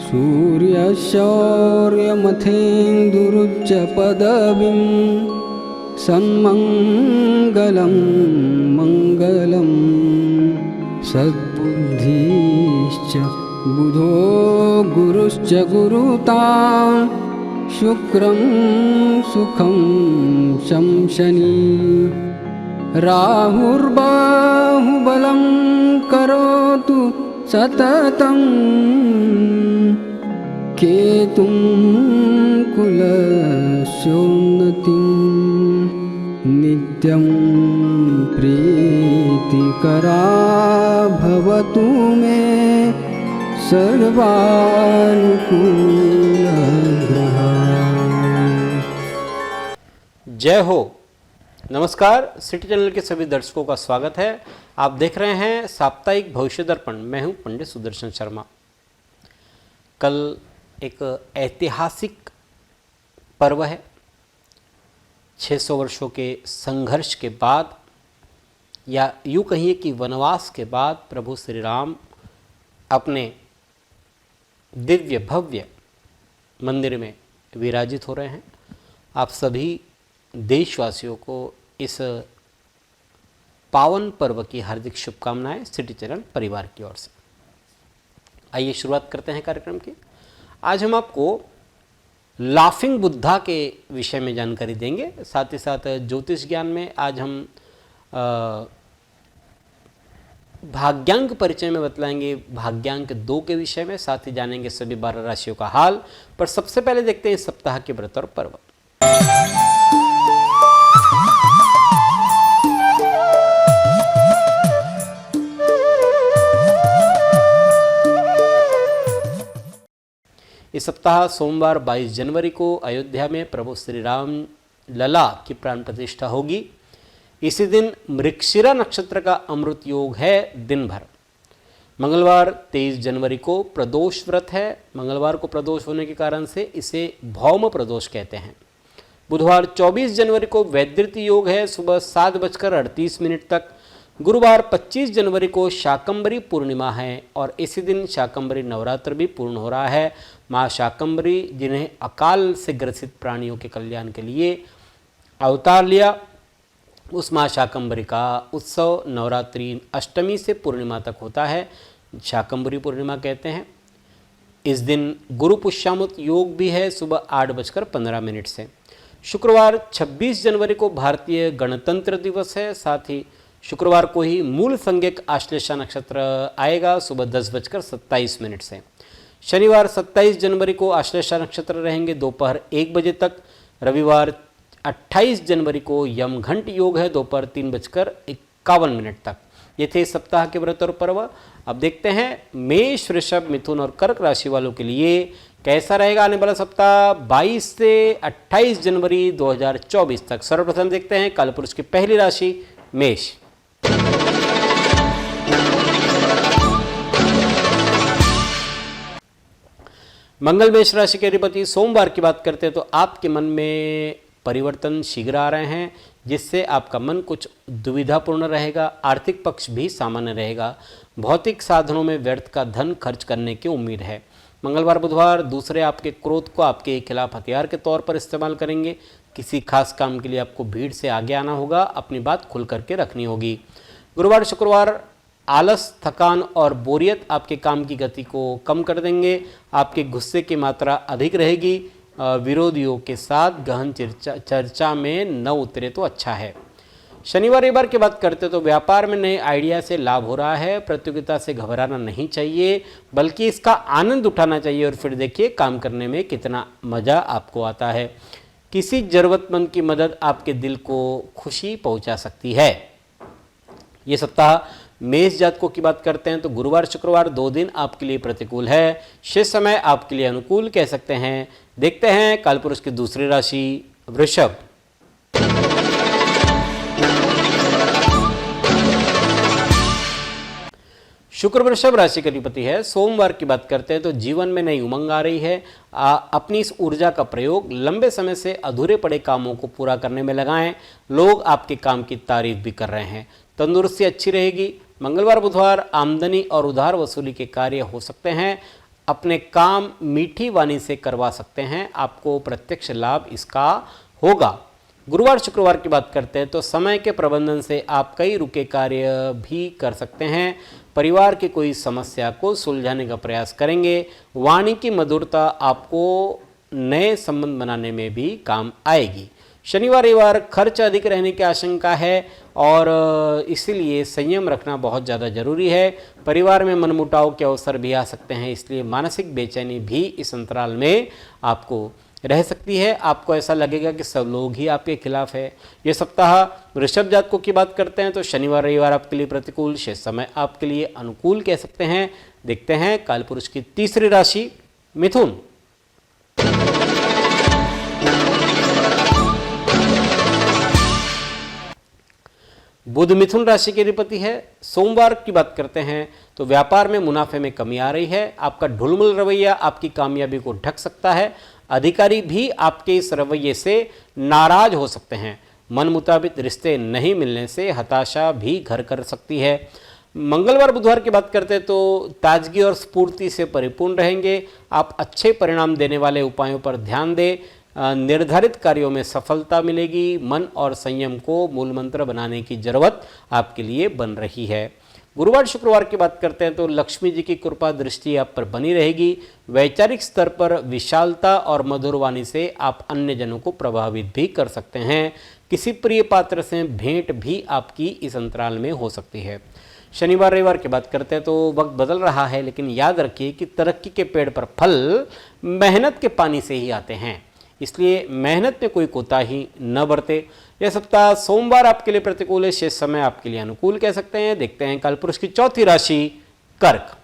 सूर्यशौर्यमथेन्दुरुच्च पदवीं सन्मङ्गलं मङ्गलं सद्बुद्धिश्च बुधो गुरुश्च गुरुतां शुक्रं सुखं शंशनी राहुर्बाहुबलं करोतु सततं केतुं कुलस्योन्नतिं नित्यं प्रीतिकरा भवतु मे सर्वानुकूलग्रहा। जय हो। नमस्कार, सिटी चैनल के सभी दर्शकों का स्वागत है। आप देख रहे हैं साप्ताहिक भविष्य दर्पण। मैं हूं पंडित सुदर्शन शर्मा। कल एक ऐतिहासिक पर्व है। 600 वर्षों के संघर्ष के बाद, या यूँ कहिए कि वनवास के बाद, प्रभु श्री राम अपने दिव्य भव्य मंदिर में विराजित हो रहे हैं। आप सभी देशवासियों को इस पावन पर्व की हार्दिक शुभकामनाएं सिटी चैनल परिवार की ओर से। आइए शुरुआत करते हैं कार्यक्रम की। आज हम आपको लाफिंग बुद्धा के विषय में जानकारी देंगे। साथ ही साथ ज्योतिष ज्ञान में आज हम भाग्यांक परिचय में बतलाएंगे, भाग्यांक 2 के विषय में। साथ ही जानेंगे सभी 12 राशियों का हाल। पर सबसे पहले देखते हैं इस सप्ताह के व्रत और पर्व। इस सप्ताह सोमवार 22 जनवरी को अयोध्या में प्रभु श्री राम लला की प्राण प्रतिष्ठा होगी। इसी दिन मृगशिरा नक्षत्र का अमृत योग है दिन भर। मंगलवार 23 जनवरी को प्रदोष व्रत है। मंगलवार को प्रदोष होने के कारण से इसे भौम प्रदोष कहते हैं। बुधवार 24 जनवरी को वैद्यति योग है सुबह 7:38 तक। गुरुवार 25 जनवरी को शाकंभरी पूर्णिमा है और इसी दिन शाकंभरी नवरात्र भी पूर्ण हो रहा है। माँ शाकंभरी, जिन्हें अकाल से ग्रसित प्राणियों के कल्याण के लिए अवतार लिया, उस माँ शाकंभरी का उत्सव नवरात्रि अष्टमी से पूर्णिमा तक होता है। शाकंभरी पूर्णिमा कहते हैं। इस दिन गुरु पुष्यामुत योग भी है सुबह 8:15 से। शुक्रवार 26 जनवरी को भारतीय गणतंत्र दिवस है। साथ ही शुक्रवार को ही मूल संज्ञक आश्लेषा नक्षत्र आएगा सुबह 10:27 से। शनिवार 27 जनवरी को आश्लेषा नक्षत्र रहेंगे दोपहर 1 बजे तक। रविवार 28 जनवरी को यमघंट योग है दोपहर 3:51 तक। ये थे सप्ताह के व्रत और पर्व। अब देखते हैं मेष, वृषभ, मिथुन और कर्क राशि वालों के लिए कैसा रहेगा आने वाला सप्ताह 22 से 28 जनवरी 2024 तक। सर्वप्रथम देखते हैं कालपुरुष की पहली राशि मेष। मंगल मेष राशि के अधिपति। सोमवार की बात करते हैं तो आपके मन में परिवर्तन शीघ्र आ रहे हैं, जिससे आपका मन कुछ दुविधापूर्ण रहेगा। आर्थिक पक्ष भी सामान्य रहेगा। भौतिक साधनों में व्यर्थ का धन खर्च करने की उम्मीद है। मंगलवार बुधवार दूसरे आपके क्रोध को आपके खिलाफ हथियार के तौर पर इस्तेमाल करेंगे। किसी खास काम के लिए आपको भीड़ से आगे आना होगा। अपनी बात खुल करके रखनी होगी। गुरुवार शुक्रवार आलस, थकान और बोरियत आपके काम की गति को कम कर देंगे। आपके गुस्से की मात्रा अधिक रहेगी। विरोधियों के साथ गहन चर्चा में न उतरे तो अच्छा है। शनिवार रविवार की बात करते तो व्यापार में नए आइडिया से लाभ हो रहा है। प्रतियोगिता से घबराना नहीं चाहिए, बल्कि इसका आनंद उठाना चाहिए। और फिर देखिए काम करने में कितना मज़ा आपको आता है। किसी ज़रूरतमंद की मदद आपके दिल को खुशी पहुंचा सकती है। ये सप्ताह मेष जातकों की बात करते हैं तो गुरुवार शुक्रवार 2 दिन आपके लिए प्रतिकूल है। शेष समय आपके लिए अनुकूल कह सकते हैं। देखते हैं कालपुरुष की दूसरी राशि वृषभ। शुक्र वृषभ राशि का अधिपति है। सोमवार की बात करते हैं तो जीवन में नई उमंग आ रही है। अपनी इस ऊर्जा का प्रयोग लंबे समय से अधूरे पड़े कामों को पूरा करने में लगाएं। लोग आपके काम की तारीफ भी कर रहे हैं। तंदुरुस्ती अच्छी रहेगी। मंगलवार बुधवार आमदनी और उधार वसूली के कार्य हो सकते हैं। अपने काम मीठी वाणी से करवा सकते हैं, आपको प्रत्यक्ष लाभ इसका होगा। गुरुवार शुक्रवार की बात करते हैं तो समय के प्रबंधन से आप कई रुके कार्य भी कर सकते हैं। परिवार की कोई समस्या को सुलझाने का प्रयास करेंगे। वाणी की मधुरता आपको नए संबंध बनाने में भी काम आएगी। शनिवार रविवार खर्च अधिक रहने की आशंका है और इसीलिए संयम रखना बहुत ज़्यादा जरूरी है। परिवार में मनमुटाव के अवसर भी आ सकते हैं, इसलिए मानसिक बेचैनी भी इस अंतराल में आपको रह सकती है। आपको ऐसा लगेगा कि सब लोग ही आपके खिलाफ है। ये सप्ताह वृषभ जातकों की बात करते हैं तो शनिवार रविवार आपके लिए प्रतिकूल, शेष समय आपके लिए अनुकूल कह सकते हैं। देखते हैं कालपुरुष की तीसरी राशि मिथुन। बुध मिथुन राशि के अधिपति है। सोमवार की बात करते हैं तो व्यापार में मुनाफे में कमी आ रही है। आपका ढुलमुल रवैया आपकी कामयाबी को ढक सकता है। अधिकारी भी आपके इस रवैये से नाराज हो सकते हैं। मन मुताबिक रिश्ते नहीं मिलने से हताशा भी घर कर सकती है। मंगलवार बुधवार की बात करते हैं तो ताजगी और स्फूर्ति से परिपूर्ण रहेंगे। आप अच्छे परिणाम देने वाले उपायों पर ध्यान दें। निर्धारित कार्यों में सफलता मिलेगी। मन और संयम को मूल मंत्र बनाने की जरूरत आपके लिए बन रही है। गुरुवार शुक्रवार की बात करते हैं तो लक्ष्मी जी की कृपा दृष्टि आप पर बनी रहेगी। वैचारिक स्तर पर विशालता और मधुर वाणी से आप अन्य जनों को प्रभावित भी कर सकते हैं। किसी प्रिय पात्र से भेंट भी आपकी इस अंतराल में हो सकती है। शनिवार रविवार की बात करते हैं तो वक्त बदल रहा है, लेकिन याद रखिए कि तरक्की के पेड़ पर फल मेहनत के पानी से ही आते हैं, इसलिए मेहनत में कोई कोताही न बरते। यह सप्ताह सोमवार आपके लिए प्रतिकूल है, शेष समय आपके लिए अनुकूल कह सकते हैं। देखते हैं कालपुरुष की चौथी राशि कर्क।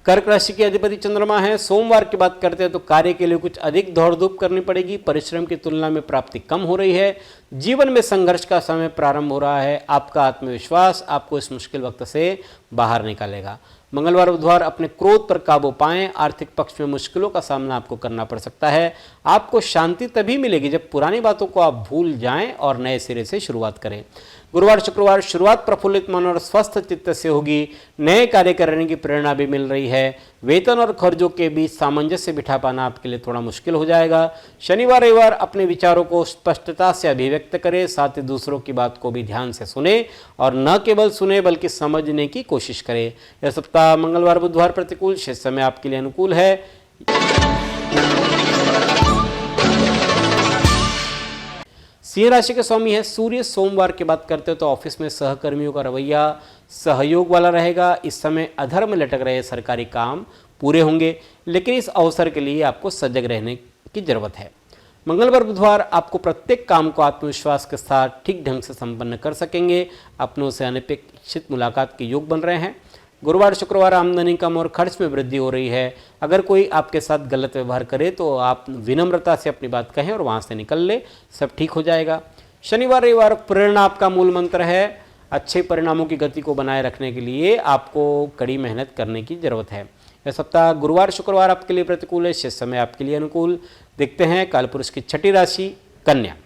कर्क राशि के अधिपति चंद्रमा है। सोमवार की बात करते हैं तो कार्य के लिए कुछ अधिक दौड़ धूप करनी पड़ेगी। परिश्रम की तुलना में प्राप्ति कम हो रही है। जीवन में संघर्ष का समय प्रारंभ हो रहा है। आपका आत्मविश्वास आपको इस मुश्किल वक्त से बाहर निकालेगा। मंगलवार बुधवार अपने क्रोध पर काबू पाएं। आर्थिक पक्ष में मुश्किलों का सामना आपको करना पड़ सकता है। आपको शांति तभी मिलेगी जब पुरानी बातों को आप भूल जाएं और नए सिरे से शुरुआत करें। गुरुवार शुक्रवार शुरुआत प्रफुल्लित मन और स्वस्थ चित्त से होगी। नए कार्य करने की प्रेरणा भी मिल रही है। वेतन और खर्चों के बीच सामंजस्य बिठा पाना आपके लिए थोड़ा मुश्किल हो जाएगा। शनिवार रविवार अपने विचारों को स्पष्टता से अभिव्यक्त करें, साथ ही दूसरों की बात को भी ध्यान से सुने और न केवल सुने बल्कि समझने की कोशिश करें। यह सप्ताह मंगलवार बुधवार प्रतिकूल, शेष समय आपके लिए अनुकूल है। सिंह राशि के स्वामी है सूर्य। सोमवार की बात करते हैं तो ऑफिस में सहकर्मियों का रवैया सहयोग वाला रहेगा। इस समय अधर में लटक रहे सरकारी काम पूरे होंगे, लेकिन इस अवसर के लिए आपको सजग रहने की जरूरत है। मंगलवार बुधवार आपको प्रत्येक काम को आत्मविश्वास के साथ ठीक ढंग से संपन्न कर सकेंगे। अपनों से अनपेक्षित मुलाकात के योग बन रहे हैं। गुरुवार शुक्रवार आमदनी कम और खर्च में वृद्धि हो रही है। अगर कोई आपके साथ गलत व्यवहार करे तो आप विनम्रता से अपनी बात कहें और वहाँ से निकल ले, सब ठीक हो जाएगा। शनिवार रविवार प्रेरणा आपका मूल मंत्र है। अच्छे परिणामों की गति को बनाए रखने के लिए आपको कड़ी मेहनत करने की जरूरत है। यह सप्ताह गुरुवार शुक्रवार आपके लिए प्रतिकूल है, शेष समय आपके लिए अनुकूल। देखते हैं कालपुरुष की छठी राशि कन्या।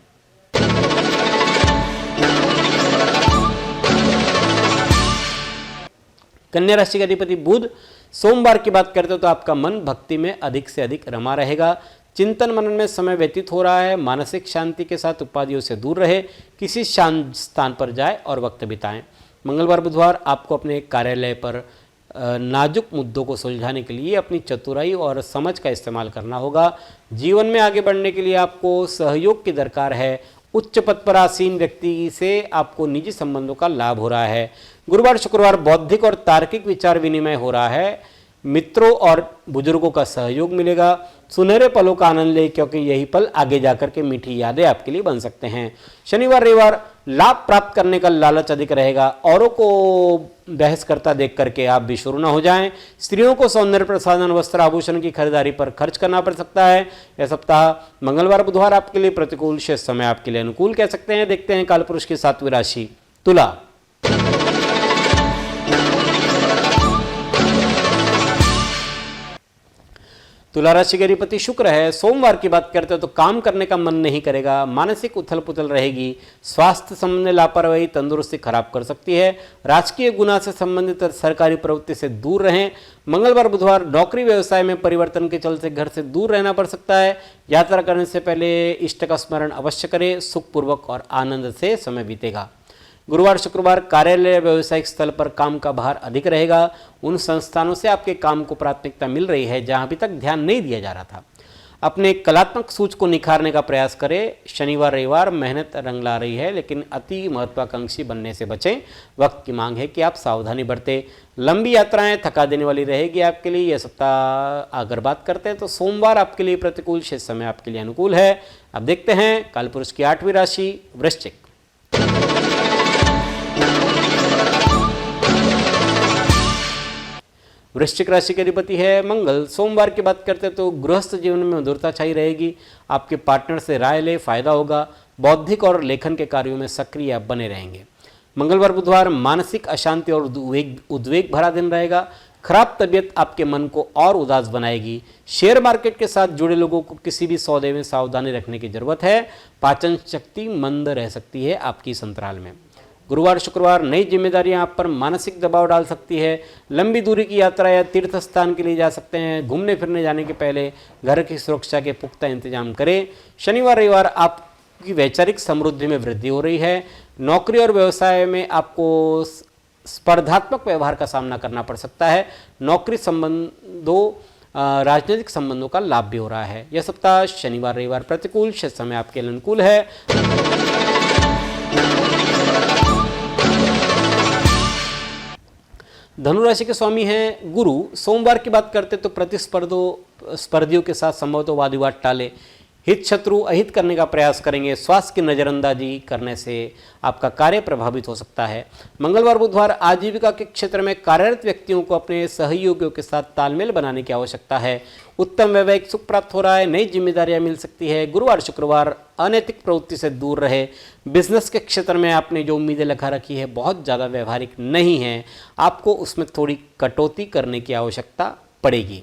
कन्या राशि का अधिपति बुध। सोमवार की बात करते हो तो आपका मन भक्ति में अधिक से अधिक रमा रहेगा। चिंतन मनन में समय व्यतीत हो रहा है। मानसिक शांति के साथ उपाधियों से दूर रहे। किसी शांत स्थान पर जाए और वक्त बिताएं। मंगलवार बुधवार आपको अपने कार्यालय पर नाजुक मुद्दों को सुलझाने के लिए अपनी चतुराई और समझ का इस्तेमाल करना होगा। जीवन में आगे बढ़ने के लिए आपको सहयोग की दरकार है। उच्च पद पर आसीन व्यक्ति से आपको निजी संबंधों का लाभ हो रहा है। गुरुवार शुक्रवार बौद्धिक और तार्किक विचार विनिमय हो रहा है। मित्रों और बुजुर्गों का सहयोग मिलेगा। सुनहरे पलों का आनंद ले, क्योंकि यही पल आगे जाकर के मीठी यादें आपके लिए बन सकते हैं। शनिवार रविवार लाभ प्राप्त करने का लालच अधिक रहेगा। औरों को बहस करता देख करके आप भी शुरू न हो जाएं। स्त्रियों को सौंदर्य प्रसाधन वस्त्र आभूषण की खरीदारी पर खर्च करना पड़ सकता है। यह सप्ताह मंगलवार बुधवार आपके लिए प्रतिकूल, शेष समय आपके लिए अनुकूल कह सकते हैं। देखते हैं कालपुरुष की सातवीं राशि तुला। तुला राशि के अधिपति शुक्र है। सोमवार की बात करते हैं तो काम करने का मन नहीं करेगा, मानसिक उथल पुथल रहेगी, स्वास्थ्य संबंधी लापरवाही तंदुरुस्ती खराब कर सकती है। राजकीय गुना से संबंधित सरकारी प्रवृत्ति से दूर रहें। मंगलवार बुधवार नौकरी व्यवसाय में परिवर्तन के चलते घर से दूर रहना पड़ सकता है। यात्रा करने से पहले इष्ट का स्मरण अवश्य करें, सुखपूर्वक और आनंद से समय बीतेगा। गुरुवार शुक्रवार कार्यालय व्यावसायिक स्थल पर काम का भार अधिक रहेगा। उन संस्थानों से आपके काम को प्राथमिकता मिल रही है जहां अभी तक ध्यान नहीं दिया जा रहा था। अपने कलात्मक सूझ को निखारने का प्रयास करें। शनिवार रविवार मेहनत रंग ला रही है, लेकिन अति महत्वाकांक्षी बनने से बचें। वक्त की मांग है कि आप सावधानी बरतें। लंबी यात्राएं थका देने वाली रहेगी आपके लिए यह सप्ताह। अगर बात करते हैं तो सोमवार आपके लिए प्रतिकूल, शेष समय आपके लिए अनुकूल है। अब देखते हैं कालपुरुष की 8वीं राशि वृश्चिक। वृश्चिक राशि के अधिपति है मंगल। सोमवार की बात करते हैं तो गृहस्थ जीवन में मधुरता छाई रहेगी। आपके पार्टनर से राय ले, फायदा होगा। बौद्धिक और लेखन के कार्यों में सक्रिय आप बने रहेंगे। मंगलवार बुधवार मानसिक अशांति और उद्वेग भरा दिन रहेगा। खराब तबीयत आपके मन को और उदास बनाएगी। शेयर मार्केट के साथ जुड़े लोगों को किसी भी सौदे में सावधानी रखने की जरूरत है। पाचन शक्ति मंद रह सकती है आपकी इस अंतराल में। गुरुवार शुक्रवार नई जिम्मेदारियां आप पर मानसिक दबाव डाल सकती है। लंबी दूरी की यात्रा या तीर्थ स्थान के लिए जा सकते हैं। घूमने फिरने जाने के पहले घर की सुरक्षा के पुख्ता इंतजाम करें। शनिवार रविवार आपकी वैचारिक समृद्धि में वृद्धि हो रही है। नौकरी और व्यवसाय में आपको स्पर्धात्मक व्यवहार का सामना करना पड़ सकता है। नौकरी संबंधों राजनीतिक संबंधों का लाभ भी हो रहा है। यह सप्ताह शनिवार रविवार प्रतिकूल, शेष समय आपके लिए अनुकूल है। धनुराशि के स्वामी हैं गुरु। सोमवार की बात करते तो स्पर्धियों के साथ संभवतः वाद विवाद टाले, हित शत्रु अहित करने का प्रयास करेंगे। स्वास्थ्य की नज़रअंदाजी करने से आपका कार्य प्रभावित हो सकता है। मंगलवार बुधवार आजीविका के क्षेत्र में कार्यरत व्यक्तियों को अपने सहयोगियों के साथ तालमेल बनाने की आवश्यकता है। उत्तम वैवाहिक सुख प्राप्त हो रहा है। नई जिम्मेदारियां मिल सकती है। गुरुवार शुक्रवार अनैतिक प्रवृत्ति से दूर रहे। बिजनेस के क्षेत्र में आपने जो उम्मीदें लगा रखी है बहुत ज़्यादा व्यवहारिक नहीं है, आपको उसमें थोड़ी कटौती करने की आवश्यकता पड़ेगी।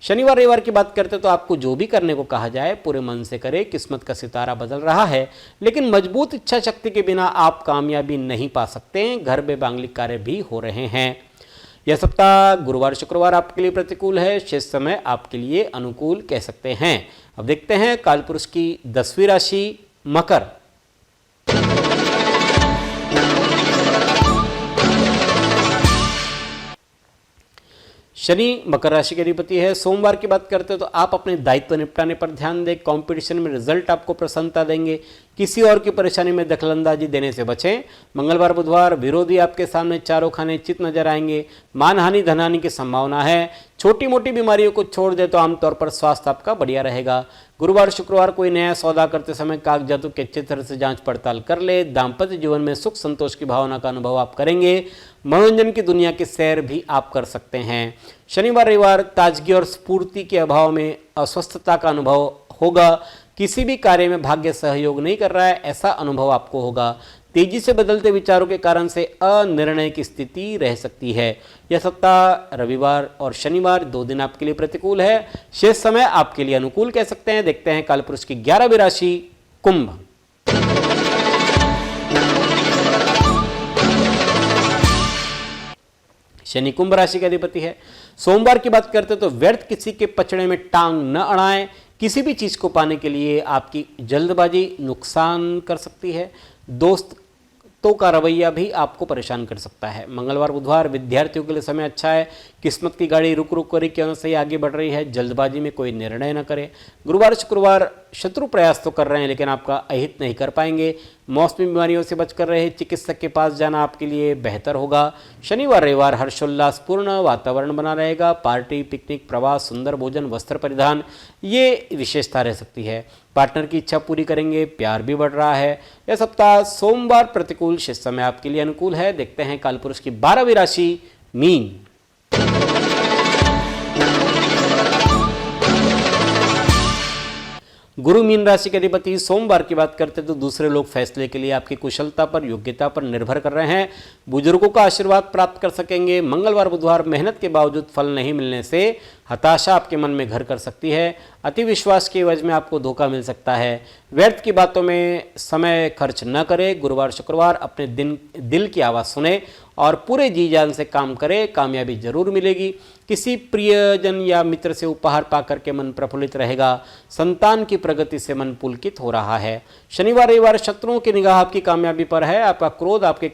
शनिवार रविवार की बात करते तो आपको जो भी करने को कहा जाए पूरे मन से करें। किस्मत का सितारा बदल रहा है, लेकिन मजबूत इच्छा शक्ति के बिना आप कामयाबी नहीं पा सकते। घर में मांगलिक कार्य भी हो रहे हैं। यह सप्ताह गुरुवार शुक्रवार आपके लिए प्रतिकूल है। शेष समय आपके लिए अनुकूल कह सकते हैं। अब देखते हैं कालपुरुष की 10वीं राशि मकर। शनि मकर राशि के अधिपति है। सोमवार की बात करते हैं तो आप अपने दायित्व निपटाने पर ध्यान दें। कंपटीशन में रिजल्ट आपको प्रसन्नता देंगे। किसी और की परेशानी में दखलंदाजी देने से बचें। मंगलवार बुधवार विरोधी आपके सामने चारों खाने चित नजर आएंगे। मानहानि धनहानि की संभावना है। छोटी मोटी बीमारियों को छोड़ दे तो आमतौर पर स्वास्थ्य आपका बढ़िया रहेगा। गुरुवार शुक्रवार कोई नया सौदा करते समय कागजातों की अच्छी तरह से जांच पड़ताल कर ले। दाम्पत्य जीवन में सुख संतोष की भावना का अनुभव आप करेंगे। मनोरंजन की दुनिया की सैर भी आप कर सकते हैं। शनिवार रविवार ताजगी और स्फूर्ति के अभाव में अस्वस्थता का अनुभव होगा। किसी भी कार्य में भाग्य सहयोग नहीं कर रहा है, ऐसा अनुभव आपको होगा। तेजी से बदलते विचारों के कारण से अनिर्णय की स्थिति रह सकती है। यह सप्ताह रविवार और शनिवार 2 दिन आपके लिए प्रतिकूल है। शेष समय आपके लिए अनुकूल कह सकते हैं। देखते हैं कालपुरुष की 11वीं राशि कुंभ। शनि कुंभ राशि के अधिपति है। सोमवार की बात करते तो व्यर्थ किसी के पचड़े में टांग न अड़ाएं। किसी भी चीज को पाने के लिए आपकी जल्दबाजी नुकसान कर सकती है। दोस्तों का रवैया भी आपको परेशान कर सकता है। मंगलवार बुधवार विद्यार्थियों के लिए समय अच्छा है। किस्मत की गाड़ी रुक रुक कर क्यों सही आगे बढ़ रही है। जल्दबाजी में कोई निर्णय न करें। गुरुवार शुक्रवार शत्रु प्रयास तो कर रहे हैं, लेकिन आपका अहित नहीं कर पाएंगे। मौसमी बीमारियों से बचकर रहे। चिकित्सक के पास जाना आपके लिए बेहतर होगा। शनिवार रविवार हर्षोल्लासपूर्ण वातावरण बना रहेगा। पार्टी, पिकनिक, प्रवास, सुंदर भोजन, वस्त्र परिधान, ये विशेषता रह सकती है। पार्टनर की इच्छा पूरी करेंगे। प्यार भी बढ़ रहा है। यह सप्ताह सोमवार प्रतिकूल, शेष समय आपके लिए अनुकूल है। देखते हैं कालपुरुष की 12वीं राशि मीन। गुरु मीन राशि के अधिपति सोमवार की बात करते तो दूसरे लोग फैसले के लिए आपकी कुशलता पर, योग्यता पर निर्भर कर रहे हैं। बुजुर्गों का आशीर्वाद प्राप्त कर सकेंगे। मंगलवार बुधवार मेहनत के बावजूद फल नहीं मिलने से हताशा आपके मन में घर कर सकती है। अति विश्वास की वजह में आपको धोखा मिल सकता है। व्यर्थ की बातों में समय खर्च न करें। गुरुवार शुक्रवार अपने दिल की आवाज़ सुने और पूरे जी जान से काम करें, कामयाबी जरूर मिलेगी। किसी प्रियजन या मित्र से उपहार पाकर के मन प्रफुल्लित रहेगा। संतान की प्रगति से मन पुलकित हो रहा है। शनिवार रविवार शत्रुओं की निगाह आपकी कामयाबी पर है। आपका क्रोध उनके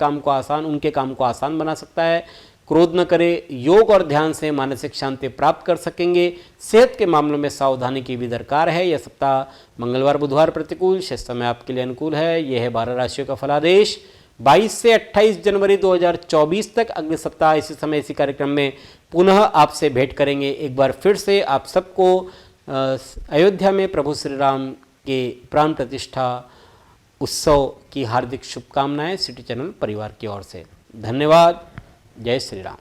काम को आसान बना सकता है। क्रोध न करें। योग और ध्यान से मानसिक शांति प्राप्त कर सकेंगे। सेहत के मामलों में सावधानी की भी दरकार है। यह सप्ताह मंगलवार बुधवार प्रतिकूल, शेष समय आपके लिए अनुकूल है। यह है 12 राशियों का फलादेश 22 से 28 जनवरी 2024 तक। अगले सप्ताह इसी समय इसी कार्यक्रम में पुनः आपसे भेंट करेंगे। एक बार फिर से आप सबको अयोध्या में प्रभु श्री राम के प्राण प्रतिष्ठा उत्सव की हार्दिक शुभकामनाएं सिटी चैनल परिवार की ओर से। धन्यवाद। जय श्री राम।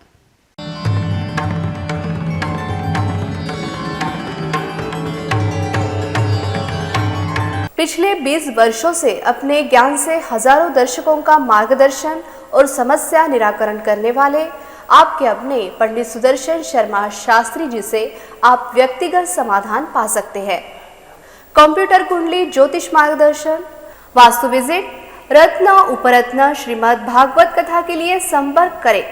पिछले 20 वर्षों से अपने ज्ञान से हजारों दर्शकों का मार्गदर्शन और समस्या निराकरण करने वाले आपके अपने पंडित सुदर्शन शर्मा शास्त्री जी से आप व्यक्तिगत समाधान पा सकते हैं। कंप्यूटर कुंडली ज्योतिष मार्गदर्शन, वास्तु विजिट, रत्न उपरत्न श्रीमद् भागवत कथा के लिए संपर्क करें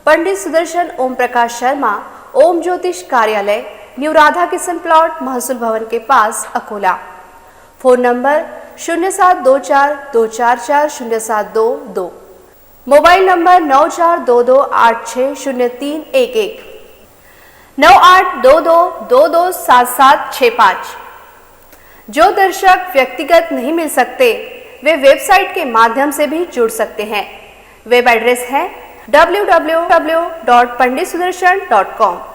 पंडित सुदर्शन ओम प्रकाश शर्मा, ओम ज्योतिष कार्यालय, न्यू राधा किशन प्लॉट, महसूल भवन के पास, Akola. Phone number 0724244072, mobile number 9422860311, 9822227765। जो दर्शक व्यक्तिगत नहीं मिल सकते वे वेबसाइट के माध्यम से भी जुड़ सकते हैं। वेब एड्रेस है www.panditsudarshan.com।